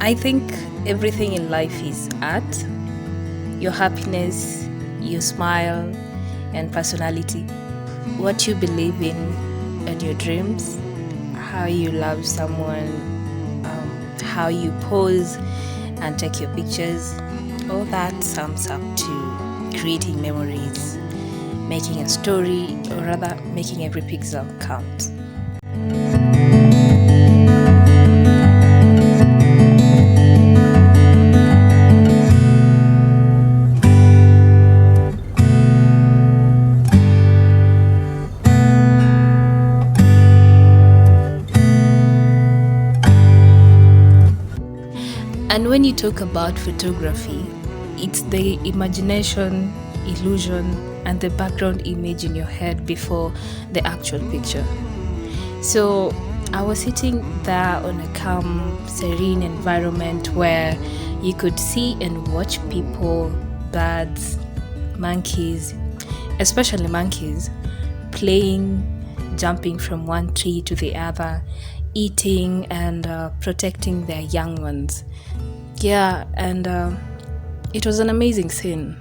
I think everything in life is art. Your happiness, your smile, and personality. What you believe in and your dreams. How you love someone. How you pose and take your pictures. All that sums up to creating memories, making a story, or rather, making every pixel count. And when you talk about photography, it's the imagination, illusion, and the background image in your head before the actual picture. So I was sitting there on a calm, serene environment where you could see and watch people, birds, monkeys, especially monkeys, playing, jumping from one tree to the other, eating and protecting their young ones. Yeah, and it was an amazing scene.